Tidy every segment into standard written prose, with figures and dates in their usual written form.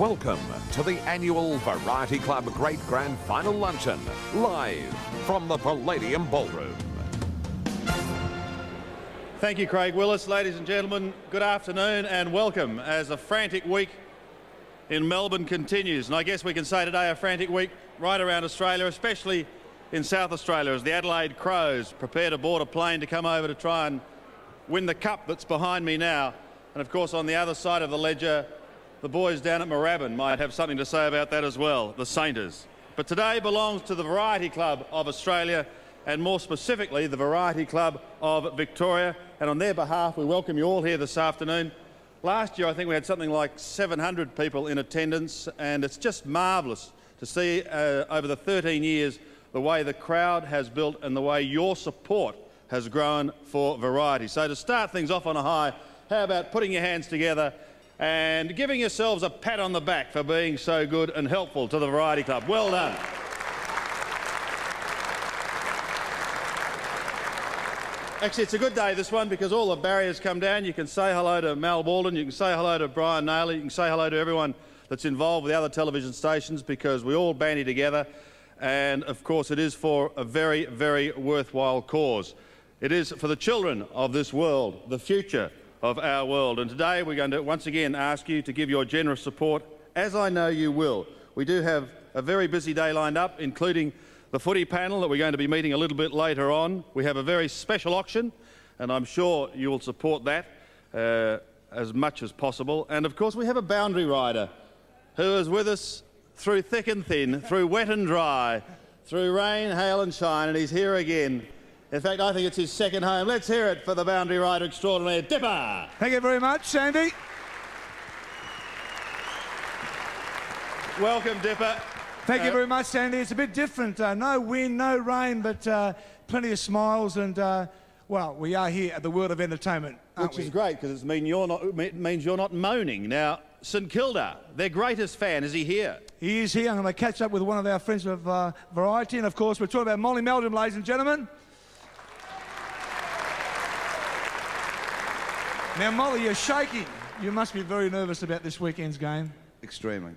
Welcome to the annual Variety Club Great Grand Final Luncheon, live from the Palladium Ballroom. Thank you, Craig Willis. Ladies and gentlemen, good afternoon and welcome as a frantic week in Melbourne continues. And I guess we can say today a frantic week right around Australia, especially in South Australia, as the Adelaide Crows prepare to board a plane to come over to try and win the cup that's behind me now. And of course, on the other side of the ledger, the boys down at Moorabbin might have something to say about that as well, the Sainters. But today belongs to the Variety Club of Australia, and more specifically, the Variety Club of Victoria. And on their behalf, we welcome you all here this afternoon. Last year, I think we had something like 700 people in attendance, and it's just marvellous to see over the 13 years the way the crowd has built and the way your support has grown for Variety. So to start things off on a high, how about putting your hands together and giving yourselves a pat on the back for being so good and helpful to the Variety Club. Well done. Actually, it's a good day, this one, because all the barriers come down. You can say hello to Mal Walden, you can say hello to Brian Naylor, you can say hello to everyone that's involved with the other television stations, because we all bandy together. And, of course, it is for a very, very worthwhile cause. It is for the children of this world, the future of our world. And today we're going to once again ask you to give your generous support, as I know you will. We do have a very busy day lined up, including the footy panel that we're going to be meeting a little bit later on. We have a very special auction, and I'm sure you will support that as much as possible. And of course we have a boundary rider who is with us through thick and thin, through wet and dry, through rain, hail and shine, and he's here again. In fact, I think it's his second home. Let's hear it for the boundary rider extraordinaire, Dipper. Thank you very much, Sandy. Welcome, Dipper. Thank you very much, Sandy. It's a bit different. No wind, no rain, but plenty of smiles. And, well, we are here at the World of Entertainment, which is great, because it means you're not moaning. Now, St Kilda, their greatest fan, is he here? He is here. I'm going to catch up with one of our friends of Variety. And, of course, we're talking about Molly Meldrum, ladies and gentlemen. Now, Molly, you're shaking. You must be very nervous about this weekend's game. Extremely.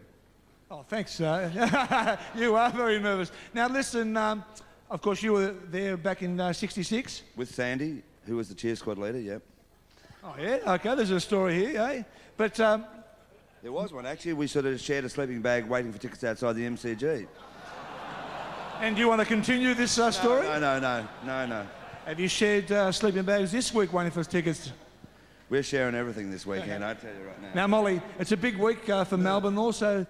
Oh, thanks. You are very nervous. Now, listen, of course, you were there back in '66. With Sandy, who was the cheer squad leader, yep. Oh, yeah? OK, there's a story here, eh? But... there was one, actually. We sort of shared a sleeping bag waiting for tickets outside the MCG. And do you want to continue this story? No. Have you shared sleeping bags this week waiting for tickets? We're sharing everything this weekend, I tell you right now. Now, Molly, it's a big week for Melbourne, also,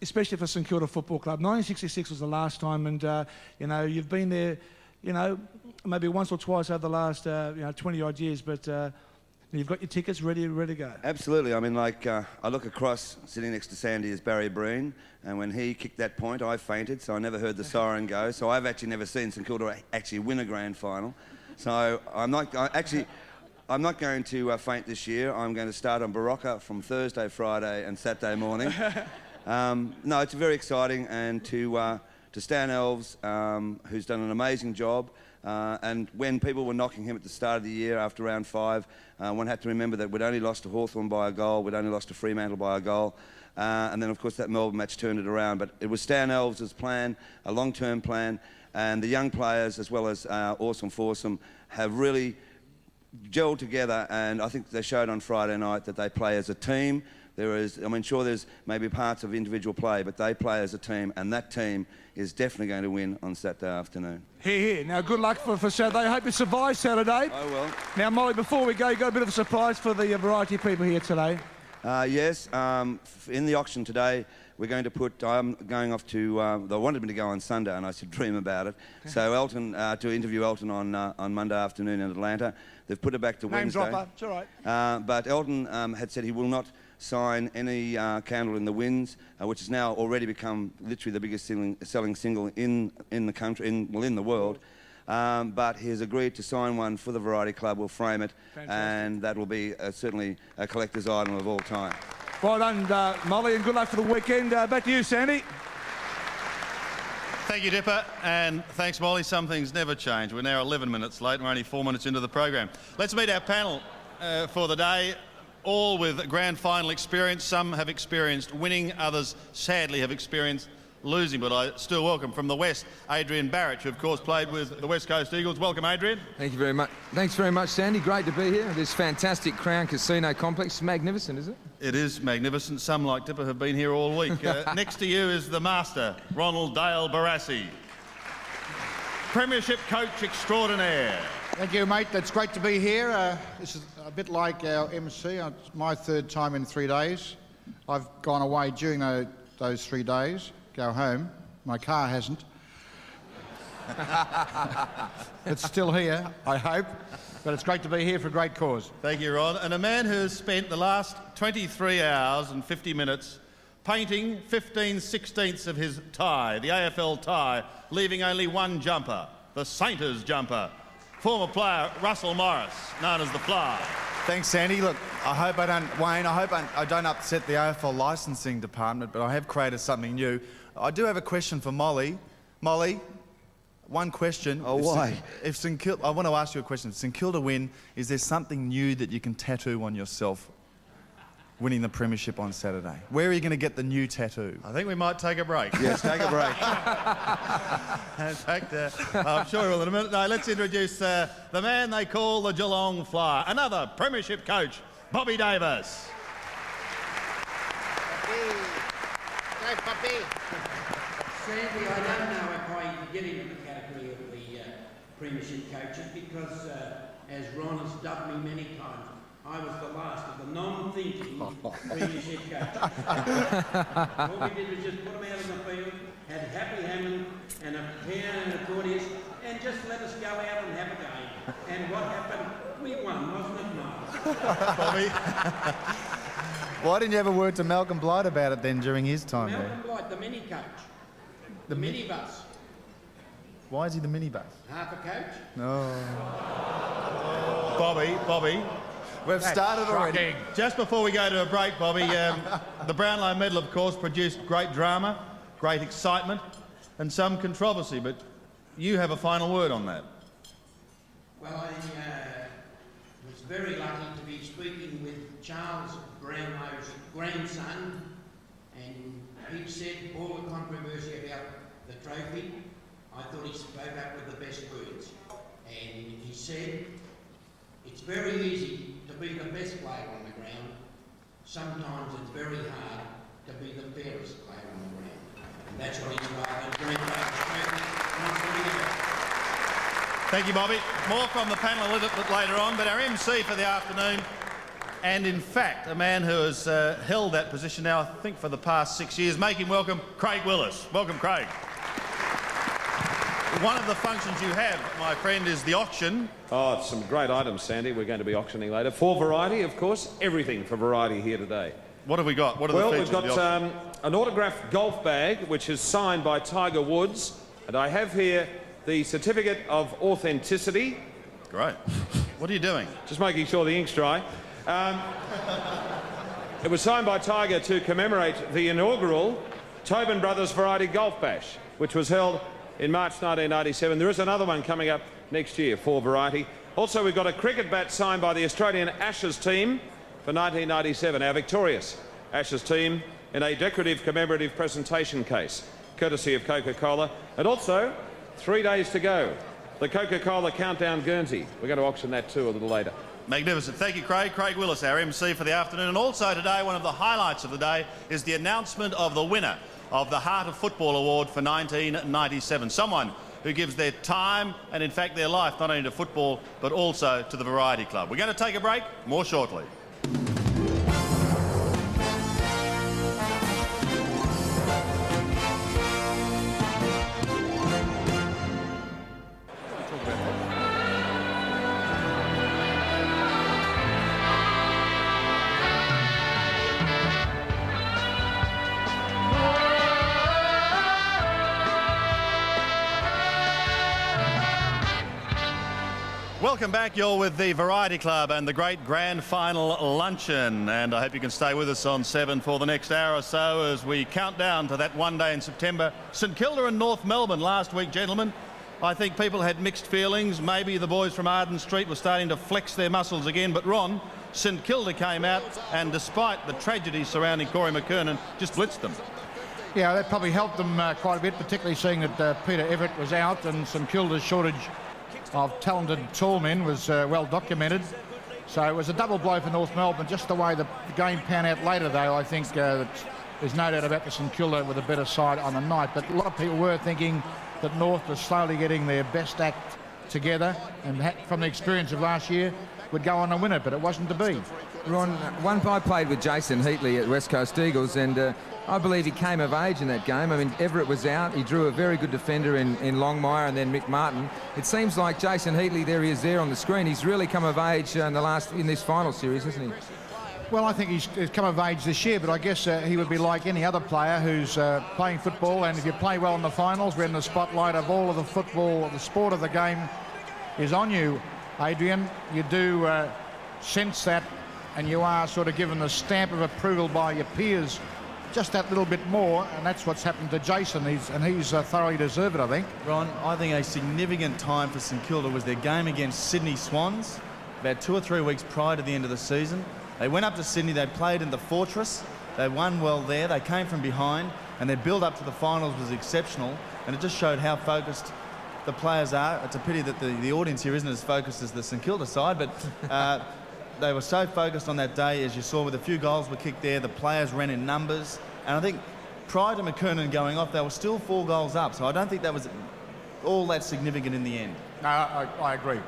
especially for St Kilda Football Club. 1966 was the last time, and, you know, you've been there, you know, maybe once or twice over the last, 20-odd years, but you've got your tickets ready to go. Absolutely. I mean, like, I look across, sitting next to Sandy is Barry Breen, and when he kicked that point, I fainted, so I never heard the siren go. So I've actually never seen St Kilda actually win a grand final. So I'm not going to faint this year. I'm going to start on Barocca from Thursday, Friday and Saturday morning. No, it's very exciting, and to Stan Elves, who's done an amazing job, and when people were knocking him at the start of the year after round 5, one had to remember that we'd only lost to Hawthorn by a goal, we'd only lost to Fremantle by a goal, and then of course that Melbourne match turned it around. But it was Stan Elves' plan, a long-term plan, and the young players as well as Awesome Foursome have really gelled together, and I think they showed on Friday night that they play as a team. Sure, there's maybe parts of individual play, but they play as a team, and that team is definitely going to win on Saturday afternoon. Here. Now, good luck for Saturday. I hope you survive Saturday. I will. Now, Molly, before we go, you got a bit of a surprise for the Variety people here today. Yes, in the auction today, we're going to put, I'm going off to, they wanted me to go on Sunday, and I said dream about it. So Elton, to interview Elton on Monday afternoon in Atlanta. They've put it back to Wednesday. Name dropper, it's all right. But Elton had said he will not sign any Candle in the Winds, which has now already become literally the biggest selling single in the country, in the world. But he has agreed to sign one for the Variety Club. We'll frame it, and that will be certainly a collector's item of all time. Well done, Molly, and good luck for the weekend. Back to you, Sandy. Thank you, Dipper, and thanks, Molly. Some things never change. We're now 11 minutes late, and we're only 4 minutes into the program. Let's meet our panel for the day. all with grand final experience. Some have experienced winning, others sadly have experienced losing, but I still welcome from the West, Adrian Barrett, who of course played with the West Coast Eagles. Welcome, Adrian. Thank you very much. Thanks very much, Sandy. Great to be here. This fantastic Crown Casino complex. Magnificent, isn't it? It is magnificent. Some, like Dipper, have been here all week. Next to you is the master, Ronald Dale Barassi, Premiership coach extraordinaire. Thank you, mate. It's great to be here. This is a bit like our MC. It's my third time in 3 days. I've gone away during those 3 days, go home. My car hasn't. It's still here, I hope. But it's great to be here for a great cause. Thank you, Ron. And a man who has spent the last 23 hours and 50 minutes painting 15/16ths of his tie, the AFL tie, leaving only one jumper, the Sainters jumper. Former player Russell Morris, known as the Fly. Thanks, Sandy. Look, I hope I don't upset the AFL licensing department, but I have created something new. I do have a question for Molly. Molly, one question. Oh, why? I want to ask you a question. If St Kilda win, is there something new that you can tattoo on yourself winning the premiership on Saturday? Where are you going to get the new tattoo? I think we might take a break. Yes, take a break. In fact, I'm sure we'll in a minute. No, let's introduce the man they call the Geelong Flyer, another premiership coach, Bobby Davis. Go, Bobby. Sandy, I don't know if I get into the category of the premiership coaches because, as Ron has dubbed me many times, I was the last of the non-thinking premiership coaches. All we did was just put them out in the field, had Happy Hammond and a piano and a accordion, and just let us go out and have a game. And what happened? We won, wasn't it, Mark? Bobby. Why didn't you have a word to Malcolm Blight about it then during his time there? Malcolm Blight, the mini coach. The minibus. Why is he the minibus? Half a coach. No. Bobby. We've started already. Just before we go to a break, Bobby, the Brownlow Medal, of course, produced great drama, great excitement, and some controversy, but you have a final word on that. Well, I was very lucky to be speaking with Charles Brownlow's grandson, and he said all the controversy about the trophy. I thought he spoke up with the best words, and he said, it's very easy to be the best player on the ground. Sometimes it's very hard to be the fairest player on the ground. And that's what his father, Green Thank you, Bobby. More from the panel a little bit later on, but our MC for the afternoon, and in fact, a man who has held that position now, I think, for the past 6 years. Make him welcome Craig Willis. Welcome, Craig. One of the functions you have, my friend, is the auction. Oh, it's some great items, Sandy. We're going to be auctioning later. For variety, of course. Everything for variety here today. What have we got? What are the features? Well, we've got an autographed golf bag, which is signed by Tiger Woods. And I have here the certificate of authenticity. Great. What are you doing? Just making sure the ink's dry. It was signed by Tiger to commemorate the inaugural Tobin Brothers Variety Golf Bash, which was held in March 1997. There is another one coming up next year for variety. Also, we've got a cricket bat signed by the Australian Ashes team for 1997, our victorious Ashes team, in a decorative commemorative presentation case, courtesy of Coca-Cola. And also, 3 days to go, the Coca-Cola Countdown Guernsey. We're going to auction that too a little later. Magnificent. Thank you, Craig. Craig Willis, our MC for the afternoon. And also today, one of the highlights of the day is the announcement of the winner of the Heart of Football Award for 1997. Someone who gives their time and, in fact, their life not only to football, but also to the Variety Club. We're going to take a break. More shortly. Welcome back. You're with the Variety Club and the great grand final luncheon. And I hope you can stay with us on 7 for the next hour or so as we count down to that one day in September. St Kilda and North Melbourne last week, gentlemen. I think people had mixed feelings. Maybe the boys from Arden Street were starting to flex their muscles again. But Ron, St Kilda came out and, despite the tragedy surrounding Corey McKernan, just blitzed them. Yeah, that probably helped them quite a bit, particularly seeing that Peter Everett was out and St Kilda's shortage of talented tall men was well documented. So it was a double blow for North Melbourne. Just the way the game panned out later, though, I think that there's no doubt about the St Kilda with a better side on the night. But a lot of people were thinking that North was slowly getting their best act together and from the experience of last year would go on and win it, but it wasn't to be. Ron, I played with Jason Heatley at West Coast Eagles, and I believe he came of age in that game. I mean, Everett was out. He drew a very good defender in Longmire and then Mick Martin. It seems like Jason Heatley, there he is there on the screen. He's really come of age in this final series, hasn't he? Well, I think he's come of age this year, but I guess he would be like any other player who's playing football, and if you play well in the finals, when the spotlight of all of the football, the sport of the game is on you, Adrian, you do sense that, and you are sort of given the stamp of approval by your peers just that little bit more, and that's what's happened to Jason. He's thoroughly deserved it, I think. Ron, I think a significant time for St Kilda was their game against Sydney Swans about 2 or 3 weeks prior to the end of the season. They went up to Sydney, they played in the Fortress, they won well there, they came from behind, and their build-up to the finals was exceptional, and it just showed how focused the players are. It's a pity that the audience here isn't as focused as the St Kilda side, but they were so focused on that day, as you saw, with a few goals were kicked there, the players ran in numbers, and I think prior to McKernan going off, they were still 4 goals up, so I don't think that was all that significant in the end. No, I agree.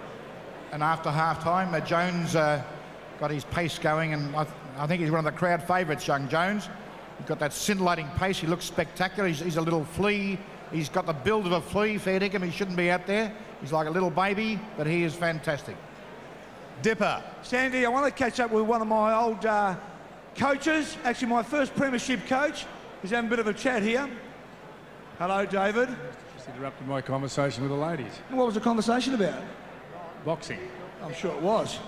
And after half-time, Jones got his pace going, and I think he's one of the crowd favourites, young Jones. He's got that scintillating pace, he looks spectacular, he's a little flea. He's got the build of a flea, fair dinkum. He shouldn't be out there. He's like a little baby, but he is fantastic. Dipper. Sandy, I want to catch up with one of my old coaches, actually my first premiership coach. He's having a bit of a chat here. Hello, David. Just interrupted my conversation with the ladies. What was the conversation about? Boxing. I'm sure it was.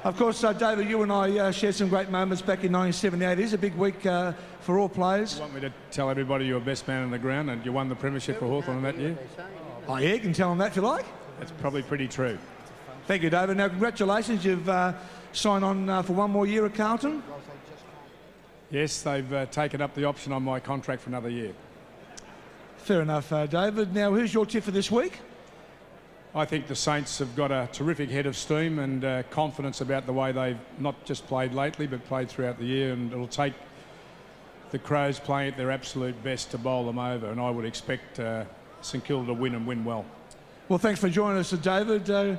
Of course, David, you and I shared some great moments back in 1978. It is a big week for all players. You want me to tell everybody you're best man on the ground and you won the premiership for Hawthorn that year? Oh, yeah, you can tell them that if you like. That's probably pretty true. Thank you, David. Now, congratulations. You've signed on for 1 more year at Carlton. Yes, they've taken up the option on my contract for another year. Fair enough, David. Now, who's your tip for this week? I think the Saints have got a terrific head of steam and confidence about the way they've not just played lately but played throughout the year, and it'll take the Crows playing at their absolute best to bowl them over, and I would expect St Kilda to win and win well. Well, thanks for joining us, David. Good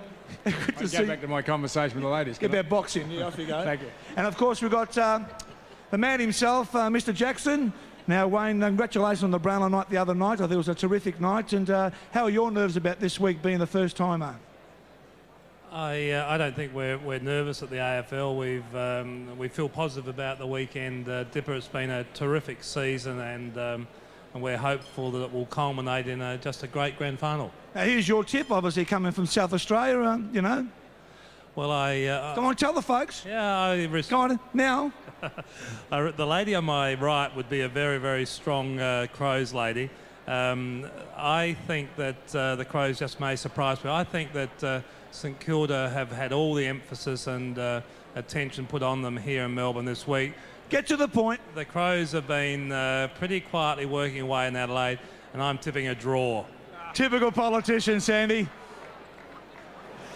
to see you. Go back to my conversation with the ladies. Get about boxing. Yeah, off you go. Thank you. And of course, we've got the man himself, Mr. Jackson. Now, Wayne, congratulations on the Brownlow night the other night. I think it was a terrific night. And how are your nerves about this week being the first timer? I don't think we're nervous at the AFL. We feel positive about the weekend. Dipper, it's been a terrific season, and we're hopeful that it will culminate in just a great grand final. Now, here's your tip, obviously coming from South Australia, you know. Well, Come on, tell the folks. Yeah, Go on, now. The lady on my right would be a very, very strong Crows lady. I think that the Crows just may surprise me. I think that St Kilda have had all the emphasis and attention put on them here in Melbourne this week. Get to the point. The Crows have been pretty quietly working away in Adelaide, and I'm tipping a draw. Typical politician, Sandy.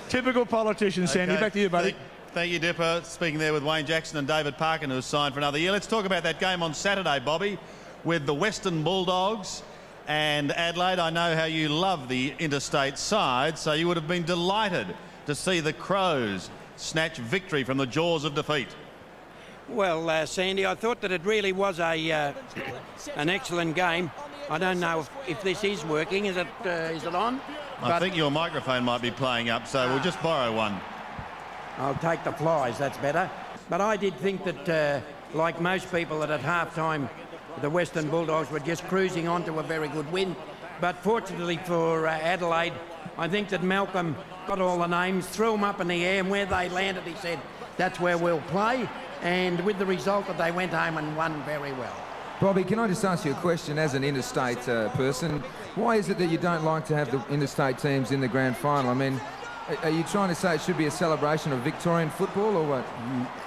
Typical politician, Sandy. Back to you, buddy. Thank you, Dipper. Speaking there with Wayne Jackson and David Parkin, who has signed for another year. Let's talk about that game on Saturday, Bobby, with the Western Bulldogs and Adelaide. I know how you love the interstate side, so you would have been delighted to see the Crows snatch victory from the jaws of defeat. Well, Sandy, I thought that it really was an excellent game. I don't know if this is working. Is it on? I think your microphone might be playing up, so we'll just borrow one. I'll take the flies, that's better. But I did think that, like most people, that at half-time the Western Bulldogs were just cruising on to a very good win. But fortunately for Adelaide, I think that Malcolm got all the names, threw them up in the air, and where they landed, he said, that's where we'll play. And with the result that they went home and won very well. Bobby, can I just ask you a question as an interstate person? Why is it that you don't like to have the interstate teams in the grand final? I mean, Are you trying to say it should be a celebration of Victorian football or what?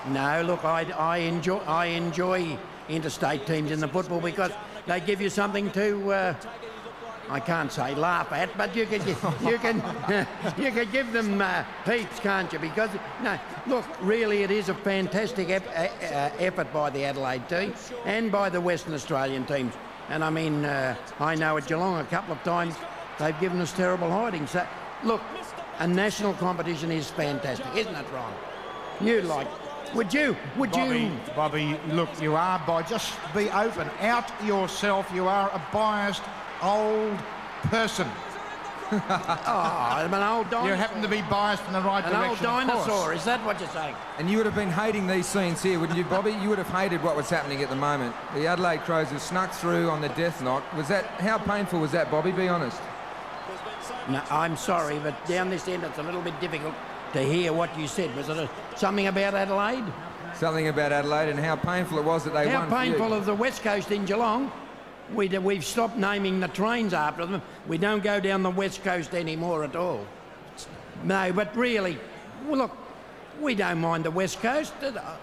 No, look, I enjoy interstate teams in the football because they give you something to, I can't say laugh at, but you can give them heaps, can't you? Because, no, look, really it is a fantastic effort by the Adelaide team and by the Western Australian teams. And I mean, I know at Geelong a couple of times they've given us terrible hiding. So, look, a national competition is fantastic, isn't it, Ron? Would you? Bobby, look, you are just be open. Out yourself. You are a biased old person. I'm an old dinosaur. You happen to be biased in the right direction. An old dinosaur, is that what you're saying? And you would have been hating these scenes here, wouldn't you, Bobby? You would have hated what was happening at the moment. The Adelaide Crows have snuck through on the death knot. How painful was that, Bobby? Be honest. No, I'm sorry, but down this end it's a little bit difficult to hear what you said. Was it something about Adelaide? Something about Adelaide and how painful it was that they won. How painful of the West Coast in Geelong? We've stopped naming the trains after them. We don't go down the West Coast anymore at all. No, but really, well, look, we don't mind the West Coast.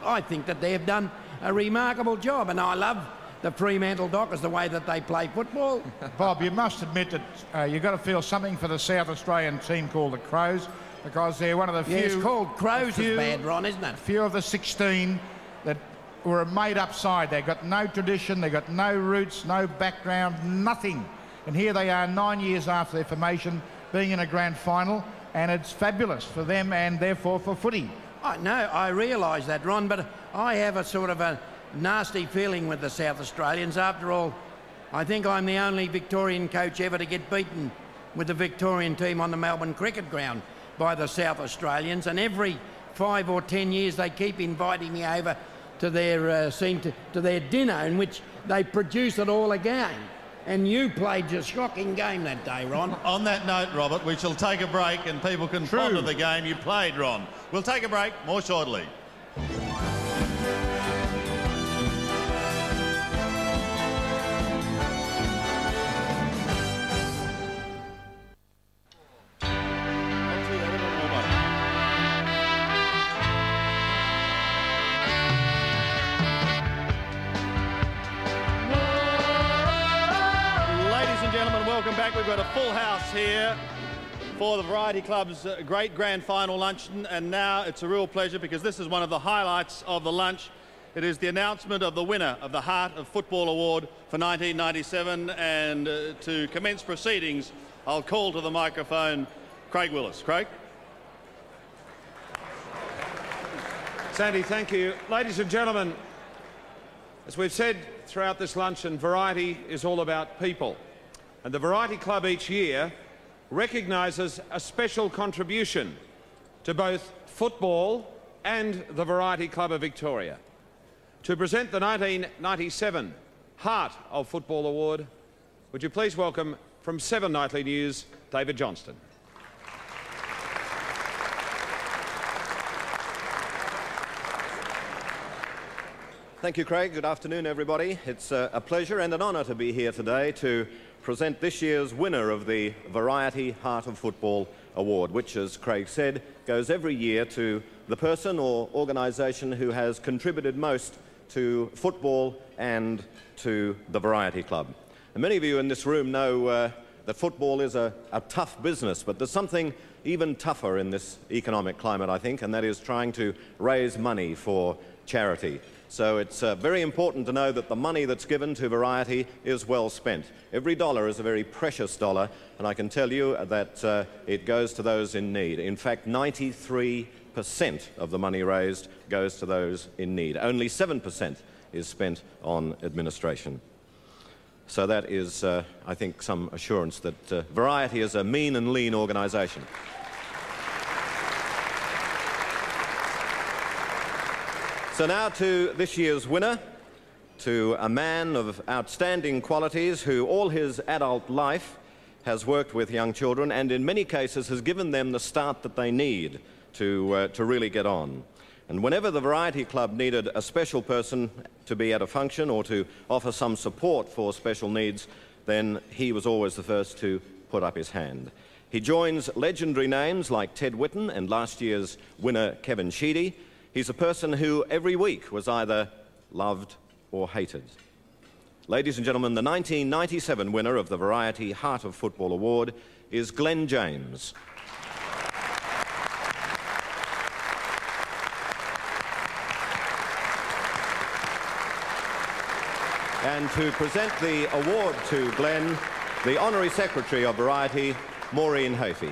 I think that they've done a remarkable job, and I love the Fremantle Dockers, the way that they play football. Bob, you must admit that you've got to feel something for the South Australian team called the Crows, because they're one of the few... Yeah, it's called Crows is bad, Ron, isn't it? Few of the 16 that were a made-up side. They've got no tradition, they've got no roots, no background, nothing. And here they are 9 years after their formation, being in a grand final, and it's fabulous for them and therefore for footy. I realise that, Ron, but I have a sort of a nasty feeling with the South Australians. After all, I think I'm the only Victorian coach ever to get beaten with the Victorian team on the Melbourne cricket ground by the South Australians, and every 5 or 10 years they keep inviting me over to their to their dinner in which they produce it all again. And you played a shocking game that day, Ron. On that note, Robert, we shall take a break and people can ponder the game you played, Ron. We'll take a break more shortly. Welcome back. We've got a full house here for the Variety Club's great grand final luncheon, and now it's a real pleasure because this is one of the highlights of the lunch. It is the announcement of the winner of the Heart of Football Award for 1997, and to commence proceedings, I'll call to the microphone Craig Willis. Craig? Sandy, thank you. Ladies and gentlemen, as we've said throughout this luncheon, variety is all about people. And the Variety Club each year recognises a special contribution to both football and the Variety Club of Victoria. To present the 1997 Heart of Football Award, would you please welcome from 7 Nightly News, David Johnston. Thank you, Craig. Good afternoon, everybody. It's a pleasure and an honour to be here today to present this year's winner of the Variety Heart of Football Award, which, as Craig said, goes every year to the person or organisation who has contributed most to football and to the Variety Club. And many of you in this room know that football is a tough business, but there's something even tougher in this economic climate, I think, and that is trying to raise money for charity. So it's very important to know that the money that's given to Variety is well spent. Every dollar is a very precious dollar, and I can tell you that it goes to those in need. In fact, 93% of the money raised goes to those in need. Only 7% is spent on administration. So that is, I think, some assurance that Variety is a mean and lean organisation. So now to this year's winner, to a man of outstanding qualities who all his adult life has worked with young children and in many cases has given them the start that they need to really get on. And whenever the Variety Club needed a special person to be at a function or to offer some support for special needs, then he was always the first to put up his hand. He joins legendary names like Ted Whitten and last year's winner Kevin Sheedy. He's a person who every week was either loved or hated. Ladies and gentlemen, the 1997 winner of the Variety Heart of Football Award is Glenn James. And to present the award to Glenn, the Honorary Secretary of Variety, Maureen Hafey.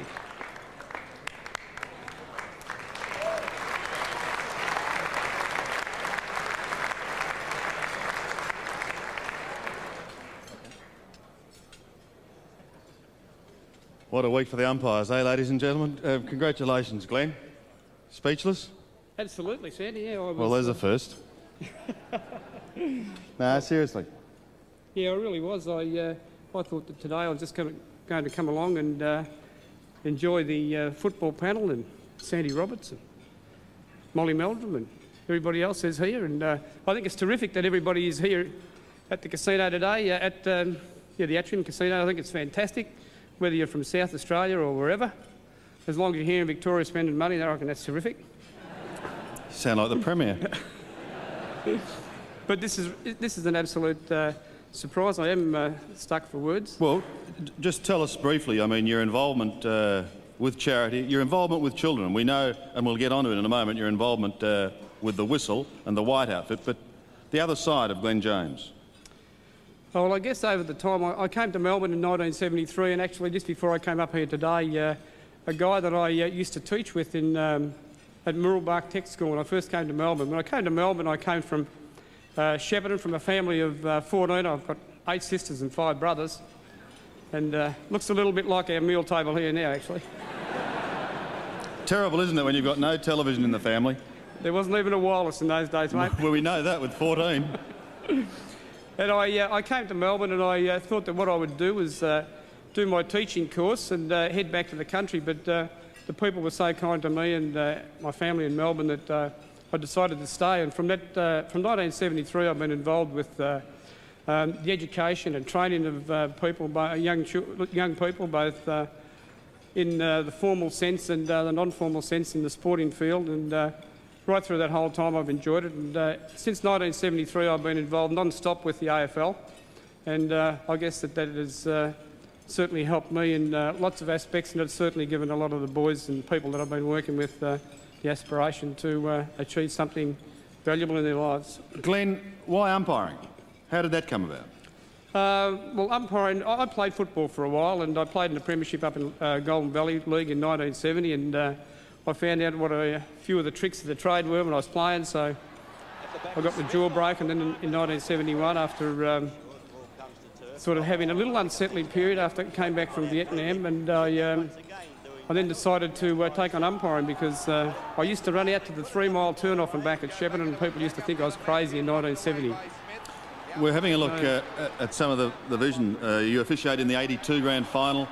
What a week for the umpires, eh, ladies and gentlemen? Congratulations, Glenn. Speechless? Absolutely, Sandy. Yeah, I was, Well, there's a first. No, seriously. Yeah, I really was. I thought that today I was just going to come along and enjoy the football panel and Sandy Roberts and Molly Meldrum and everybody else is here. And I think it's terrific that everybody is here at the casino today, at the Atrium Casino. I think it's fantastic, whether you're from South Australia or wherever. As long as you're here in Victoria spending money, I reckon that's terrific. You sound like the Premier. But this is an absolute surprise. I am stuck for words. Well, just tell us briefly, I mean, your involvement with charity, your involvement with children. We know, and we'll get on to it in a moment, your involvement with the Whistle and the White Outfit, but the other side of Glenn James. Oh, well, I guess over the time, I came to Melbourne in 1973, and actually just before I came up here today, a guy that I used to teach with in at Murrelbark Tech School when I first came to Melbourne. When I came to Melbourne, I came from Shepparton, from a family of 14. I've got 8 sisters and 5 brothers, and looks a little bit like our meal table here now, actually. Terrible, isn't it, when you've got no television in the family? There wasn't even a wireless in those days, mate. Well, we know that with 14. And I came to Melbourne and I thought that what I would do was do my teaching course and head back to the country, but the people were so kind to me and my family in Melbourne that I decided to stay. And from 1973 I've been involved with the education and training of people, young people, both in the formal sense and the non-formal sense in the sporting field, and right through that whole time I've enjoyed it. And since 1973 I've been involved non-stop with the AFL, and I guess that has certainly helped me in lots of aspects, and it's certainly given a lot of the boys and people that I've been working with the aspiration to achieve something valuable in their lives. Glenn, why umpiring? How did that come about? Well, umpiring, I played football for a while, and I played in the premiership up in Golden Valley League in 1970, and I found out what a few of the tricks of the trade were when I was playing, so I got my jaw broken then in 1971 after sort of having a little unsettling period after I came back from Vietnam, and I then decided to take on umpiring because I used to run out to the 3-mile turn-off and back at Shepparton, and people used to think I was crazy in 1970. We're having a look at some of the vision. You officiated in the 82 grand final,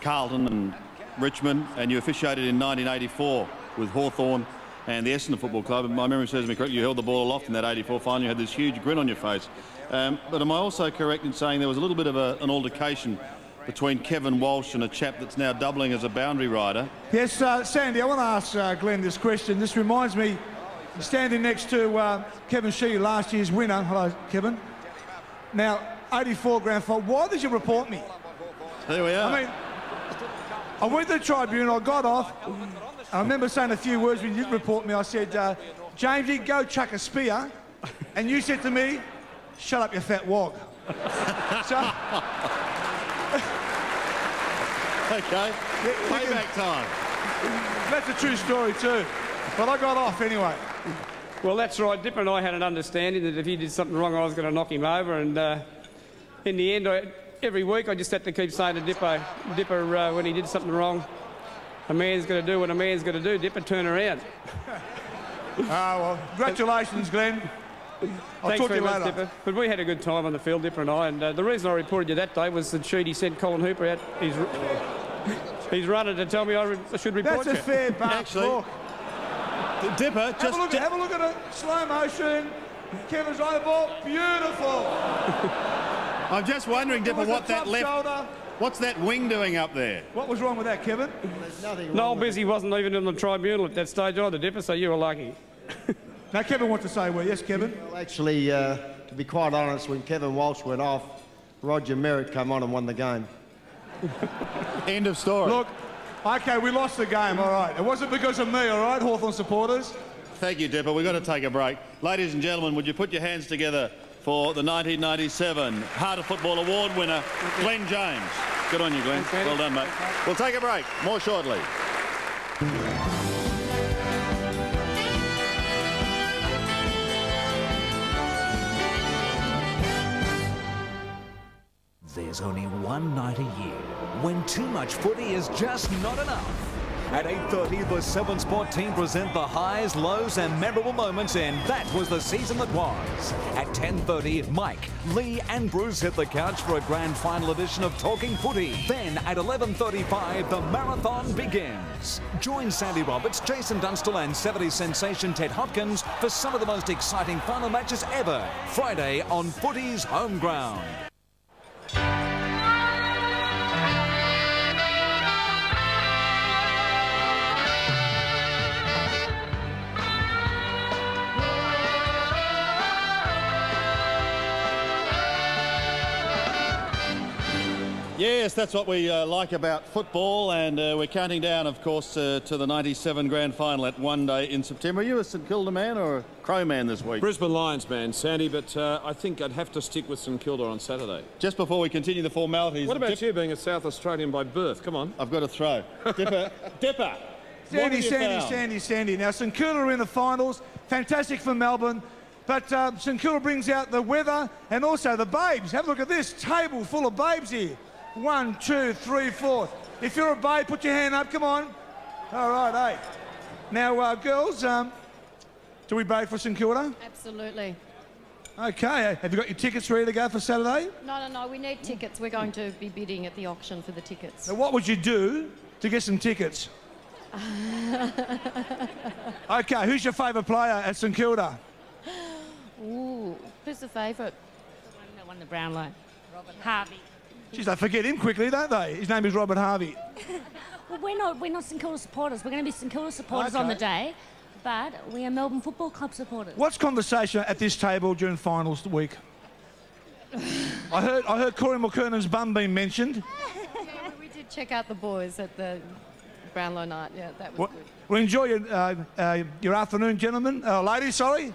Carlton and Richmond, and you officiated in 1984 with Hawthorn and the Essendon Football Club. And my memory serves me correct, you held the ball aloft in that 84 final. You had this huge grin on your face. But am I also correct in saying there was a little bit of an altercation between Kevin Walsh and a chap that's now doubling as a boundary rider? Yes, Sandy, I want to ask Glenn this question. This reminds me, standing next to Kevin Sheedy, last year's winner. Hello, Kevin. Now, 84 grand final. Why did you report me? There we are. I mean, I went to the tribunal, I got off. I remember saying a few words when you did report me. I said, Jamesy, go chuck a spear. And you said to me, shut up, you fat wog. So... Okay, payback time. That's a true story too. But I got off anyway. Well, that's right. Dipper and I had an understanding that if he did something wrong, I was going to knock him over. And in the end, every week I just had to keep saying to Dipper, when he did something wrong, a man's going to do what a man's going to do. Dipper, turn around. Well, congratulations, Glenn. I'll Thanks talk to very you much, later. Dipper. But we had a good time on the field, Dipper and I. And the reason I reported you that day was that Sheedy sent Colin Hooper out. He's running to tell me I should report That's a fair buck. Actually, Dipper, just... Have a look at it. Slow motion. Kevin's on the ball. Beautiful. I'm just wondering, Dipper, what that left... Shoulder. What's that wing doing up there? What was wrong with that, Kevin? There's nothing wrong Noel with Busy wasn't even in the tribunal at that stage either, Dipper, so you were lucky. Now, Kevin wants to say, well, yes, Kevin? Well, actually, to be quite honest, when Kevin Walsh went off, Roger Merritt came on and won the game. End of story. Look, okay, we lost the game, all right. It wasn't because of me, all right, Hawthorn supporters? Thank you, Dipper. We've got to take a break. Ladies and gentlemen, would you put your hands together for the 1997 Heart of Football Award winner, Glenn James. Good on you, Glenn. Well done, mate. We'll take a break. More shortly. There's only one night a year when too much footy is just not enough. At 8:30, the 7 Sport team present the highs, lows and memorable moments in That Was the Season That Was. At 10:30, Mike, Lee and Bruce hit the couch for a grand final edition of Talking Footy. Then at 11:35, the marathon begins. Join Sandy Roberts, Jason Dunstall and 70s sensation Ted Hopkins for some of the most exciting final matches ever. Friday on Footy's home ground. Yes, that's what we like about football, and we're counting down, of course, to the 97 grand final at one day in September. Are you a St Kilda man or a Crow man this week? Brisbane Lions man, Sandy, but I think I'd have to stick with St Kilda on Saturday. Just before we continue the formalities... What about you being a South Australian by birth? Come on. I've got to throw. Dipper. Sandy. Now, St Kilda are in the finals. Fantastic for Melbourne. But St Kilda brings out the weather and also the babes. Have a look at this table full of babes here. 1, 2, 3, 4. If you're a babe, put your hand up. Come on. All right, hey. Now, girls, do we babe for St Kilda? Absolutely. Okay. Have you got your tickets ready to go for Saturday? No. We need tickets. We're going to be bidding at the auction for the tickets. Now, what would you do to get some tickets? Okay. Who's your favourite player at St Kilda? Ooh, who's the favourite? The one that won the Brownlow. Robert Harvey. Jeez, they forget him quickly, don't they? His name is Robert Harvey. Well, we're not St Kilda supporters. We're going to be St Kilda supporters on the day, but we are Melbourne Football Club supporters. What's conversation at this table during finals week? I heard Corey McKernan's bum being mentioned. Yeah, we did check out the boys at the Brownlow night. Yeah, that was good. Well, enjoy your afternoon, gentlemen. Ladies, sorry.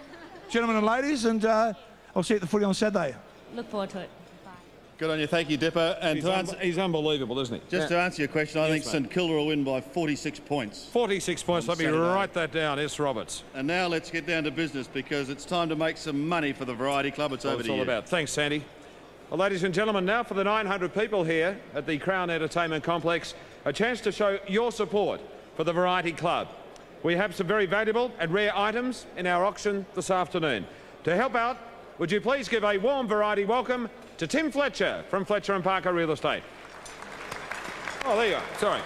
Gentlemen and ladies, and I'll see you at the footy on Saturday. Look forward to it. Good on you. Thank you, Dipper. And he's unbelievable, isn't he? Just to answer your question, I think St Kilda will win by 46 points. 46 points. Let me write that down. S. Roberts. And now let's get down to business because it's time to make some money for the Variety Club. It's over to you. All about. Thanks, Sandy. Well, ladies and gentlemen, now for the 900 people here at the Crown Entertainment Complex, a chance to show your support for the Variety Club. We have some very valuable and rare items in our auction this afternoon. To help out, would you please give a warm Variety welcome to Tim Fletcher from Fletcher & Parker Real Estate. Oh, there you are. Sorry.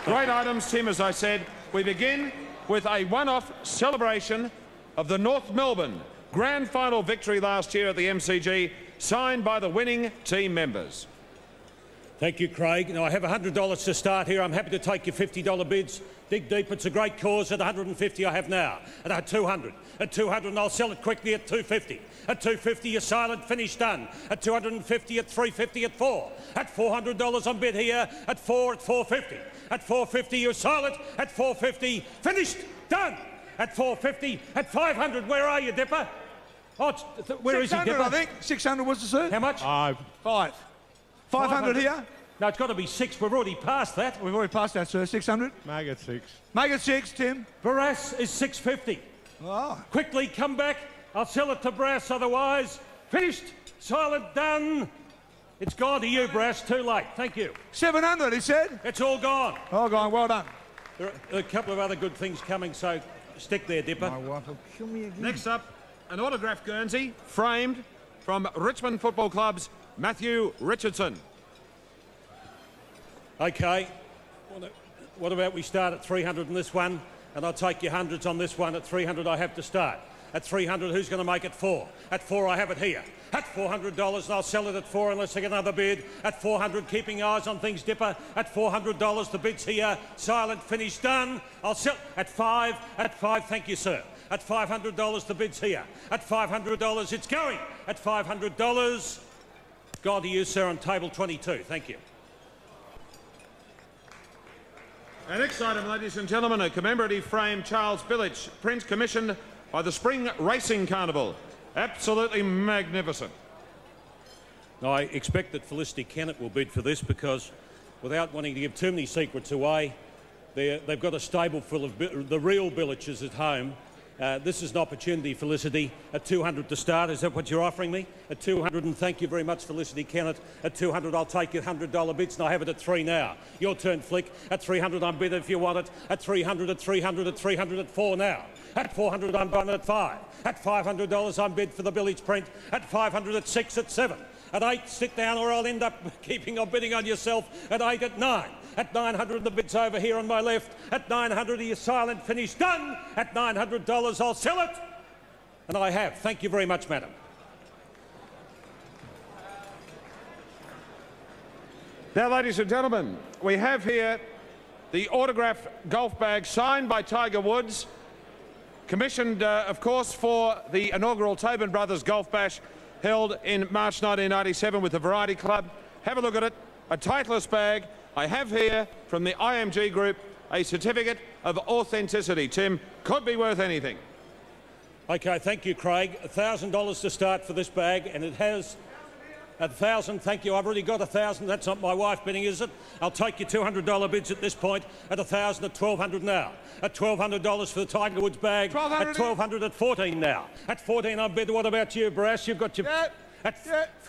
Great items, Tim, as I said. We begin with a one-off celebration of the North Melbourne grand final victory last year at the MCG, signed by the winning team members. Thank you, Craig. Now, I have $100 to start here. I'm happy to take your $50 bids. Dig deep. It's a great cause. At $150 I have now. At $200. At $200, and I'll sell it quickly at $250. At $250, you're silent, finish, done. At $250, at $350, at $4. At $400 on bid here. At $4, at $450. At $450, you're silent. At $450, finished, done. At $450, at $500, where are you, Dipper? Oh, where is he, Dipper? I think 600 was the suit. How much? 5. 500 here. No, it's got to be 6. We've already passed that. We've already passed that, sir. 600. Make it 6. Make it 6, Tim. Barras is $650. Oh. Quickly, come back. I'll sell it to Brass, otherwise. Finished. Silent, done. It's gone to you, Brass. Too late. Thank you. 700, he said. It's all gone. All gone. Well done. There are a couple of other good things coming, so stick there, Dipper. My wife will kill me again. Next up, an autographed Guernsey, framed from Richmond Football Club's Matthew Richardson. OK. What about we start at 300 on this one, and I'll take your hundreds on this one. At 300 I have to start. At 300, who's going to make it 4? At 4, I have it here. At $400, and I'll sell it at 4 unless I get another bid. At 400, keeping eyes on things, Dipper. At $400, the bid's here. Silent finish done. I'll sell at 5. At 5, thank you, sir. At $500, the bid's here. At $500, it's going. At $500, gone to you, sir, on table 22. Thank you. Our next item, ladies and gentlemen, a commemorative frame Charles Billich print commissioned by the Spring Racing Carnival. Absolutely magnificent. I expect that Felicity Kennett will bid for this because, without wanting to give too many secrets away, they've got a stable full of the real Billiches at home. This is an opportunity, Felicity, at 200 to start. Is that what you're offering me? At 200, and thank you very much, Felicity Kennett. At 200, I'll take your $100 bids, and I have it at 3 now. Your turn, Flick. At 300, I'm bid if you want it. At 300, at 300, at 300, at 4 now. At 400, I'm bid at 5. At $500, I'm bid for the Billich print. At 500, at 6, at 7. At 8, sit down, or I'll end up keeping on bidding on yourself. At 8, at 9. At 900, the bid's over here on my left. At 900, your silent finish done. At $900, I'll sell it. And I have. Thank you very much, madam. Now, ladies and gentlemen, we have here the autograph golf bag signed by Tiger Woods, commissioned, of course, for the inaugural Tobin Brothers Golf Bash held in March 1997 with the Variety Club. Have a look at it. A Titleist bag. I have here from the IMG Group a certificate of authenticity. Tim, could be worth anything. Okay, thank you, Craig. $1,000 to start for this bag, and it has $1,000. Thank you. I've already got $1,000. That's not my wife bidding, is it? I'll take your $200 bids at this point. At $1,000, at $1,200 now. At $1,200 for the Tiger Woods bag. At $1,200, at 14 now. At 14, I'm bid. What about you, Brass? You've got your... At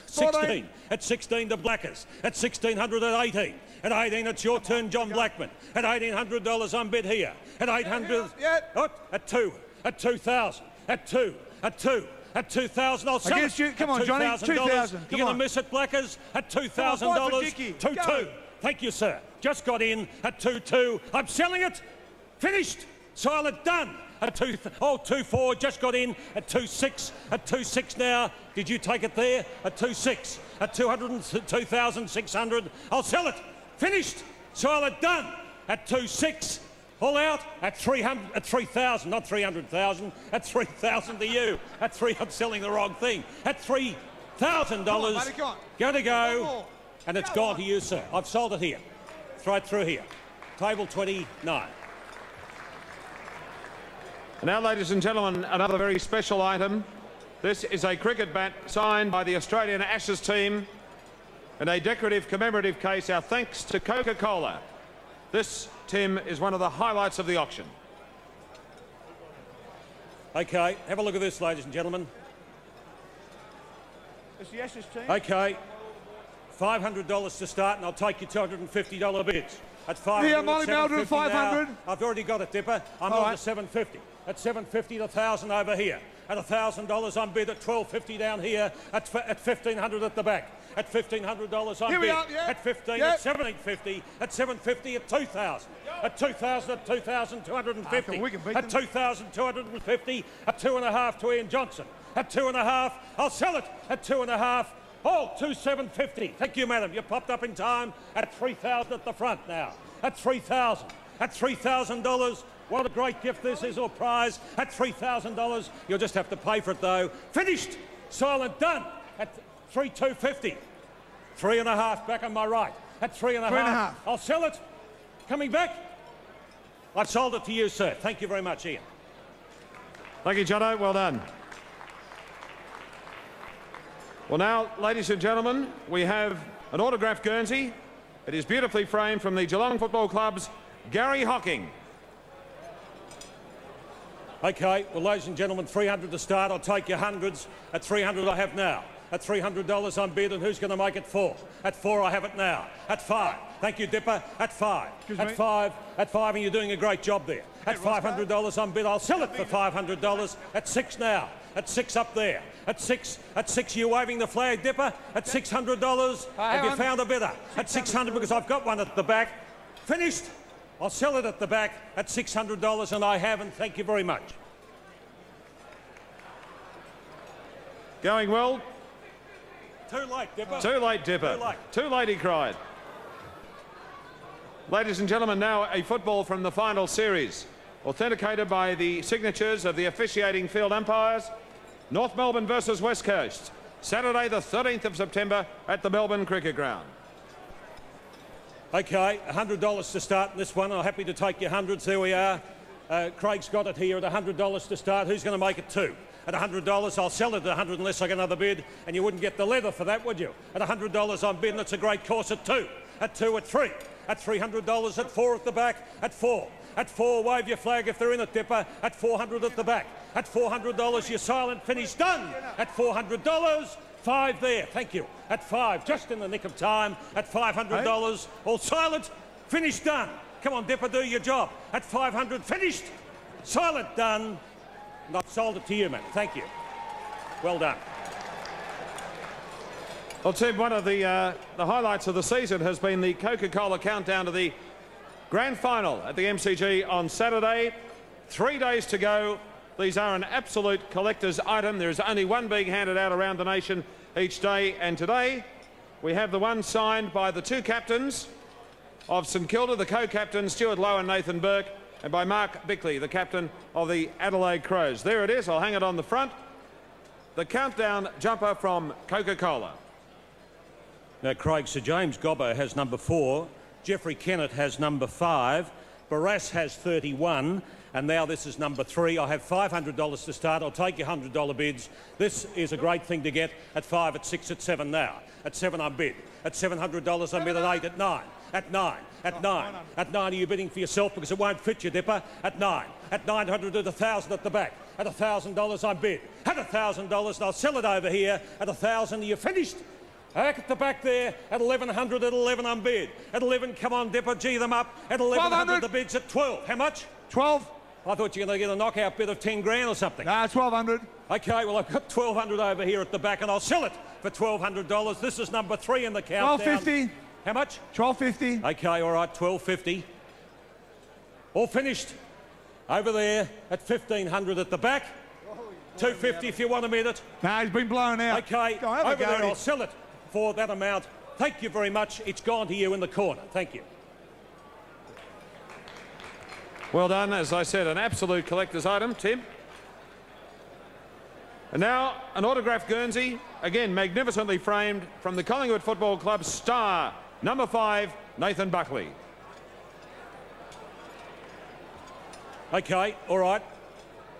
16. At 16, the Blackers. At 1,600, at 18. At 18, it's your turn, John Blackman. At $1,800, I'm bid here. At 800, at 2. At 2,000. At 2. At 2. At 2,000, I'll sell it. You. Come on, Johnny. 2,000. You're going to miss it, Blackers. At $2,000. 2-2. Thank you, sir. Just got in at 2-2. I'm selling it. Finished. Silent done. At 2-4. Just got in at 2-6. At 2-6 now. Did you take it there? At 2-6. At 2,600. I'll sell it. Finished. Silent done. At 2-6. All out at 300, at 3,000, not 300,000. At 3,000 to you. At 3, I'm selling the wrong thing. At $3,000, going to go, and it's gone to you, sir. I've sold it here. It's right through here. Table 29. Now, ladies and gentlemen, another very special item. This is a cricket bat signed by the Australian Ashes team in a decorative commemorative case. Our thanks to Coca-Cola. This, Tim, is one of the highlights of the auction. Okay, have a look at this, ladies and gentlemen. It's the Ashes team. Okay, $500 to start, and I'll take your $250 bids. At 500, yeah, Molly Meldrum, 500. Now. I've already got it, Dipper. I'm on to 750. At 750 to 1,000 over here. At $1,000, I'm bid at 1,250 down here. At 1,500 at the back. At $1,500, I'm bid. At 15, at 1,750. At 750, at 2,000. At 2,000, at 2,250. At 2,250, at 2.5 to Ian Johnson. At 2.5, I'll sell it. At 2.5. Oh, 2,750. Thank you, madam. You popped up in time. At 3,000 at the front now. At 3,000. At $3,000. What a great gift this is, or prize. At $3,000. You'll just have to pay for it, though. Finished. Silent done. At 3,250. 3.5 back on my right. At 3.5. I'll sell it. Coming back. I've sold it to you, sir. Thank you very much, Ian. Thank you, Jono. Well done. Well, now, ladies and gentlemen, we have an autographed Guernsey. It is beautifully framed from the Geelong Football Club's Gary Hocking. Okay, well, ladies and gentlemen, 300 to start. I'll take your hundreds. At 300, I have now. At $300, I'm bid, and who's going to make it 4? At 4, I have it now. At 5. Thank you, Dipper. At 5. At 5. At 5, and you're doing a great job there. At $500, I'm bid. I'll sell it for $500. At 6 now. At 6 up there. At 6. At 6, you waving the flag, Dipper. At $600, have you found a bidder? At 600, because I've got one at the back. Finished. I'll sell it at the back at $600, and I have, and thank you very much. Going well. Too late, Dipper. Too late, Dipper. Too late. Too late, he cried. Ladies and gentlemen, now a football from the final series, authenticated by the signatures of the officiating field umpires. North Melbourne versus West Coast, Saturday the 13th of September at the Melbourne Cricket Ground. Okay, $100 to start in this one. I'm happy to take your hundreds. There we are. Craig's got it here at $100 to start. Who's going to make it 2? At $100, I'll sell it at 100 unless I get another bid, and you wouldn't get the leather for that, would you? At $100, I'm bidding. It's a great course at 2. At 2, at 3. At $300, at 4 at the back. At 4. At 4, wave your flag if they're in it, Dipper. At $400 at the back. At $400, you're silent, finish, done. At $400, 5 there, thank you. At 5, just in the nick of time. At $500, all silent, finish, done. Come on, Dipper, do your job. At $500, finished, silent, done. And I've sold it to you, man. Thank you. Well done. Well, Tim, one of the highlights of the season has been the Coca-Cola countdown to the grand final at the MCG on Saturday. 3 days to go. These are an absolute collector's item. There is only one being handed out around the nation each day, and today we have the one signed by the 2 captains of St Kilda, the co-captains Stuart Lowe and Nathan Burke, and by Mark Bickley, the captain of the Adelaide Crows. There it is. I'll hang it on the front. The countdown jumper from Coca-Cola. Now, Craig, Sir James Gobbo has number 4. Jeffrey Kennett has number 5. Barras has 31. And now this is number 3. I have $500 to start. I'll take your $100 bids. This is a great thing to get at 5, at 6, at 7 now. At 7 I'm bid. At $700 I'm bid. At 8, at 9. At 9. At 9. At 9 are you bidding for yourself because it won't fit you, Dipper? At 9. At 900 at 1,000 at the back. At $1,000 I'm bid. At $1,000 and I'll sell it over here. At 1,000 you're finished. Back at the back there, at 1,100 at 11 I'm bid. At 11, come on Dipper, G them up. At 1,100 the bid's at 12. How much? 12. I thought you were going to get a knockout bid of 10 grand or something. Nah, 1,200. Okay, well, I've got 1,200 over here at the back, and I'll sell it for $1,200. This is number 3 in the countdown. 1,250. How much? 1,250. Okay, all right, 1,250. All finished. Over there at 1,500 at the back. 250 if you want a minute. Nah, he's been blown out. Okay, over there, I'll sell it for that amount. Thank you very much. It's gone to you in the corner. Thank you. Well done. As I said, an absolute collector's item, Tim. And now an autographed Guernsey, again magnificently framed, from the Collingwood Football Club star, number 5, Nathan Buckley. Okay, all right.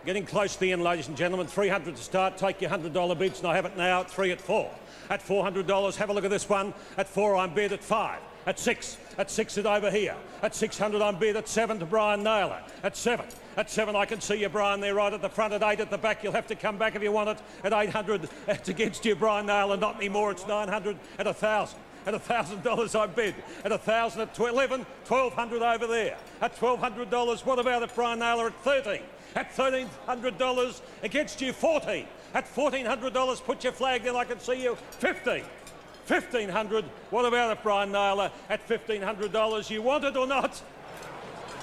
Getting close to the end, ladies and gentlemen. 300 to start. Take your $100 bids, and I have it now at 3 at 4. At $400, have a look at this one. At 4, I'm bid. At 5. At 6. At 6 it over here. At 600 I'm bid. At 7 to Brian Naylor. At 7. At 7 I can see you, Brian, there right at the front. At 8 at the back. You'll have to come back if you want it. At 800 it's against you, Brian Naylor. Not anymore. It's 900. At 1,000. At $1,000 I bid. At 1,000 at 11. 1,200 over there. At $1,200 what about it, Brian Naylor? At 13. At $1,300 against you, 14. At $1,400 put your flag there. I can see you, 15. 1,500. What about it, Brian Naylor? At $1,500, you want it or not?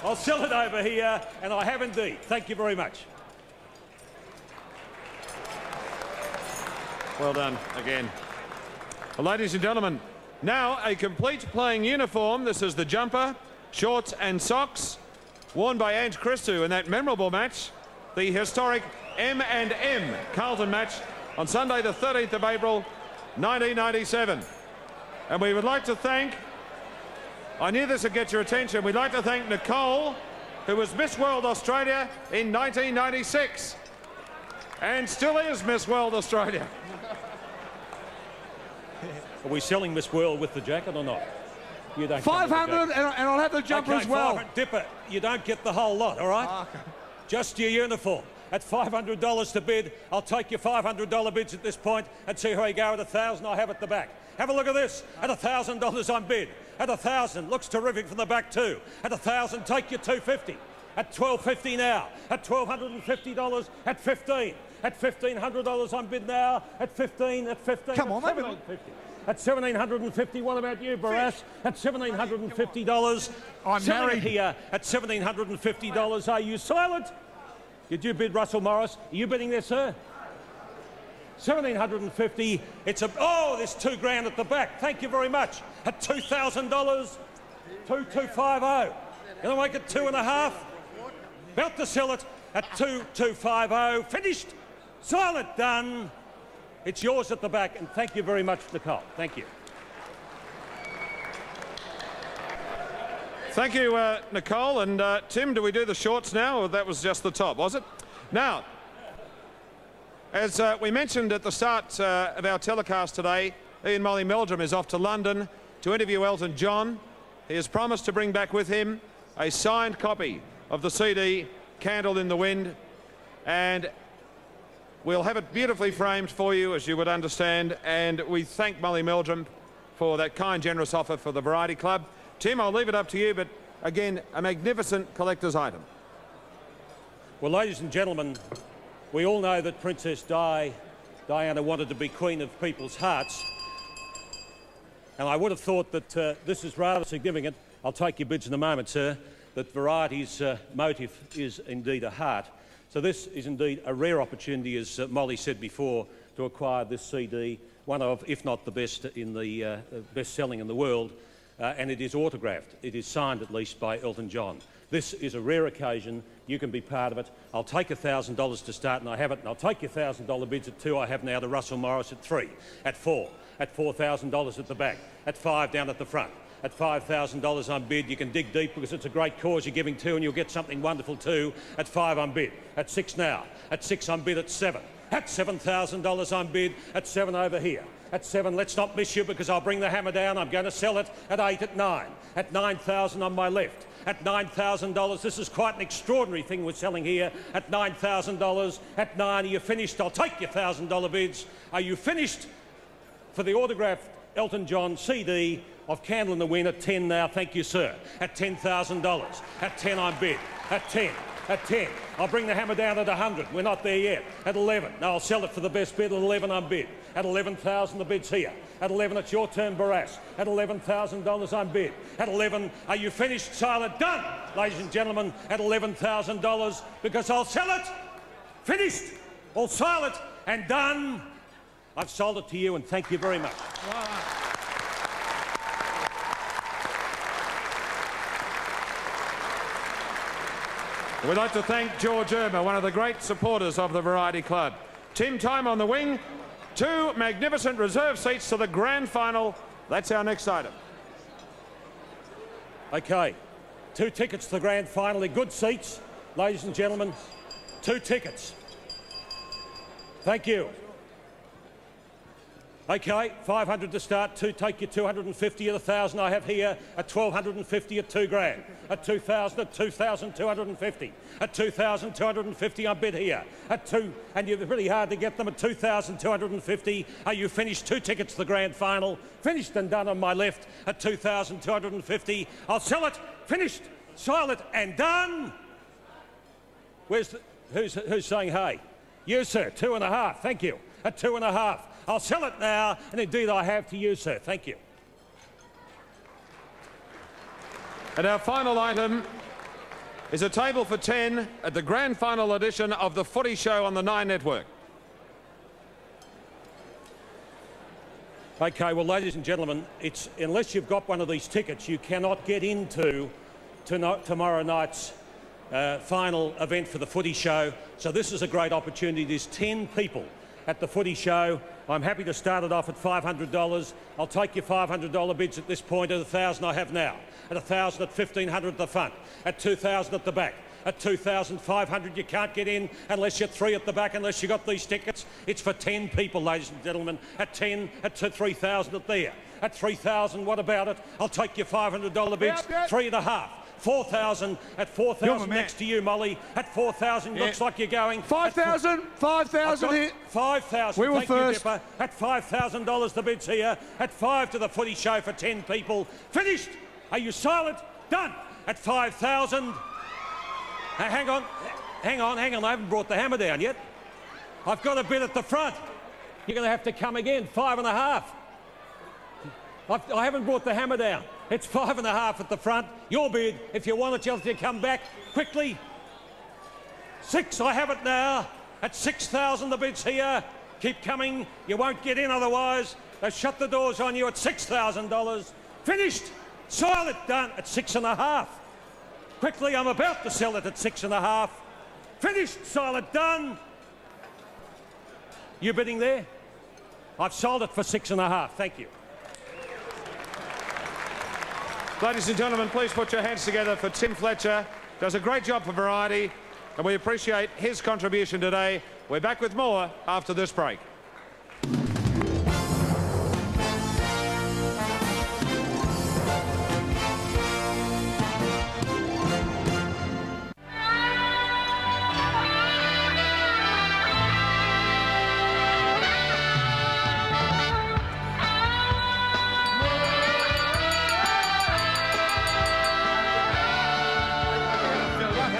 I'll sell it over here, and I have indeed. Thank you very much. Well done again. Well, ladies and gentlemen, now a complete playing uniform. This is the jumper, shorts and socks worn by Ange Christou in that memorable match, the historic M&M Carlton match on Sunday the 13th of April 1997. And we would like to thank, I knew this would get your attention, we'd like to thank Nicole, who was Miss World Australia in 1996 and still is Miss World Australia. Are we selling Miss World with the jacket or not? You don't 500 and I'll have the jumper okay, as well. 500, Dipper, you don't get the whole lot, all right? Okay. Just your uniform. At $500 to bid, I'll take your $500 bids at this point and see how you go. At 1,000 I have at the back. Have a look at this. At $1,000 I'm bid. At 1,000, looks terrific from the back too. At 1,000, take your $250. At $1,250 now. At $1,250. At 15. At $1,500 I'm bid now. At 15. At 15. Come on, at $1,750. At $1,750, what about you, Barras? At $1,750. I'm married here. At $1,750, are you silent? Did you bid Russell Morris? Are you bidding there, sir? 1,750. It's a... Oh, there's $2,000 at the back. Thank you very much. At $2,000, 2,250. Gonna make it 2.5. About to sell it at 2,250. Finished. Silent. Done. It's yours at the back, and thank you very much, Nicole. Thank you. Thank you, Nicole. And Tim, do we do the shorts now, or that was just the top, was it? Now, as we mentioned at the start of our telecast today, Molly Meldrum is off to London to interview Elton John. He has promised to bring back with him a signed copy of the CD, Candle in the Wind, and we'll have it beautifully framed for you, as you would understand, and we thank Molly Meldrum for that kind, generous offer for the Variety Club. Tim, I'll leave it up to you, but again, a magnificent collector's item. Well, ladies and gentlemen, we all know that Princess Diana wanted to be Queen of people's hearts, and I would have thought that this is rather significant. I'll take your bids in a moment, sir, that Variety's motive is indeed a heart. So this is indeed a rare opportunity, as Molly said before, to acquire this CD, one of, if not the best in the best-selling in the world, and it is autographed. It is signed, at least, by Elton John. This is a rare occasion. You can be part of it. I'll take $1,000 to start, and I have it, and I'll take your $1,000 bids at 2. I have now to Russell Morris at 3, at 4, at $4,000 at the back, at 5 down at the front. At $5,000 I'm bid. You can dig deep because it's a great cause you're giving to, and you'll get something wonderful too. At 5 I'm bid. At 6 now. At 6 I'm bid. At 7. At $7,000 I'm bid. At 7 over here. At 7, let's not miss you because I'll bring the hammer down. I'm going to sell it at 8. At 9. At 9,000 on my left. At $9,000, this is quite an extraordinary thing we're selling here. At $9,000. At 9, are you finished? I'll take your $1,000 bids. Are you finished for the autographed Elton John CD of Candle in the Wind? At 10 now, thank you, sir. At $10,000. At 10 I'm bid. At 10. At 10. I'll bring the hammer down at 100. We're not there yet. At 11. No, I'll sell it for the best bid. At 11 I'm bid. At 11,000 the bid's here. At 11 it's your turn, Barras. At $11,000 I'm bid. At 11, are you finished? Silent. Done, ladies and gentlemen. At $11,000 because I'll sell it. Finished. All silent and done. I've sold it to you and thank you very much. We'd like to thank George Irma, one of the great supporters of the Variety Club. Tim Time on the wing. 2 magnificent reserve seats to the grand final. That's our next item. Okay, 2 tickets to the grand final. They're good seats, ladies and gentlemen. 2 tickets. Thank you. Okay, 500 to start. 2 take your 250 at 1,000 I have here. At 1,250 at $2,000. At 2,000 at 2,250. At 2,250 I'm bid here. At 2, and you're really hard to get them at 2,250. Are you finished? 2 tickets to the grand final. Finished and done on my left at 2,250. I'll sell it. Finished, silent and done. Who's saying hey? You, sir. 2.5. Thank you. At 2.5. I'll sell it now, and indeed I have to you, sir. Thank you. And our final item is a table for 10 at the grand final edition of the Footy Show on the 9 Network. Okay, well, ladies and gentlemen, it's unless you've got one of these tickets, you cannot get into tomorrow night's final event for the Footy Show. So this is a great opportunity. There's 10 people at the Footy Show. I'm happy to start it off at $500. I'll take your $500 bids at this point. At 1,000 I have now. At 1,000 at 1,500 at the front. At 2,000 at the back. At 2,500 you can't get in unless you're 3 at the back, unless you got these tickets. It's for 10 people, ladies and gentlemen. At 10, at 3,000 at there. At 3,000, what about it? I'll take your $500 bids. 3.5. 4,000 at 4,000 next to you, Molly. At 4,000, looks like you're going. 5,000, 5,000 here. 5,000. We were first. You, at $5,000 the bid's here. At 5 to the Footy Show for 10 people. Finished. Are you silent? Done. At 5,000. Hang on. I haven't brought the hammer down yet. I've got a bid at the front. You're going to have to come again. 5.5. I haven't brought the hammer down. It's 5.5 at the front. Your bid. If you want it, you'll have to come back quickly. 6, I have it now. At 6,000 the bid's here. Keep coming. You won't get in otherwise. They've shut the doors on you at $6,000. Finished. Silent done at 6.5. Quickly, I'm about to sell it at 6.5. Finished. Silent done. You bidding there? I've sold it for 6.5. Thank you. Ladies and gentlemen, please put your hands together for Tim Fletcher. Does a great job for Variety, and we appreciate his contribution today. We're back with more after this break.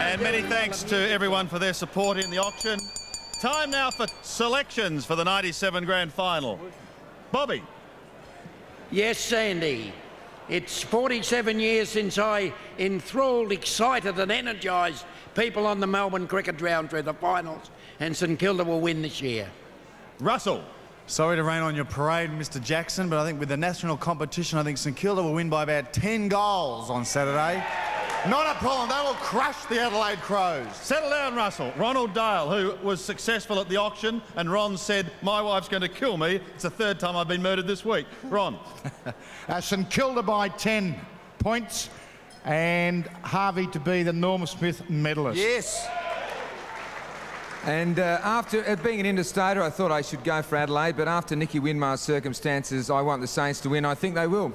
And many thanks to everyone for their support in the auction. Time now for selections for the 97 Grand Final. Bobby. Yes, Sandy. It's 47 years since I enthralled, excited and energised people on the Melbourne cricket ground through the finals, and St Kilda will win this year. Russell. Sorry to rain on your parade, Mr. Jackson, but I think with the national competition, I think St Kilda will win by about 10 goals on Saturday. Not a problem. They will crush the Adelaide Crows. Settle down, Russell. Ronald Dale, who was successful at the auction, and Ron said, my wife's going to kill me. It's the third time I've been murdered this week. Ron. St Kilda by 10 points, and Harvey to be the Norm Smith medalist. Yes. And after being an interstater, I thought I should go for Adelaide, but after Nicky Winmar's circumstances, I want the Saints to win. I think they will.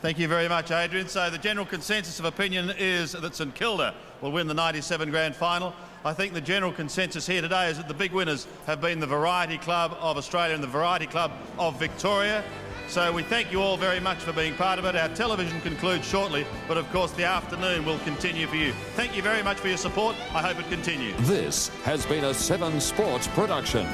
Thank you very much, Adrian. So the general consensus of opinion is that St Kilda will win the 97 Grand Final. I think the general consensus here today is that the big winners have been the Variety Club of Australia and the Variety Club of Victoria. So we thank you all very much for being part of it. Our television concludes shortly, but of course the afternoon will continue for you. Thank you very much for your support. I hope it continues. This has been a 7 Sports production.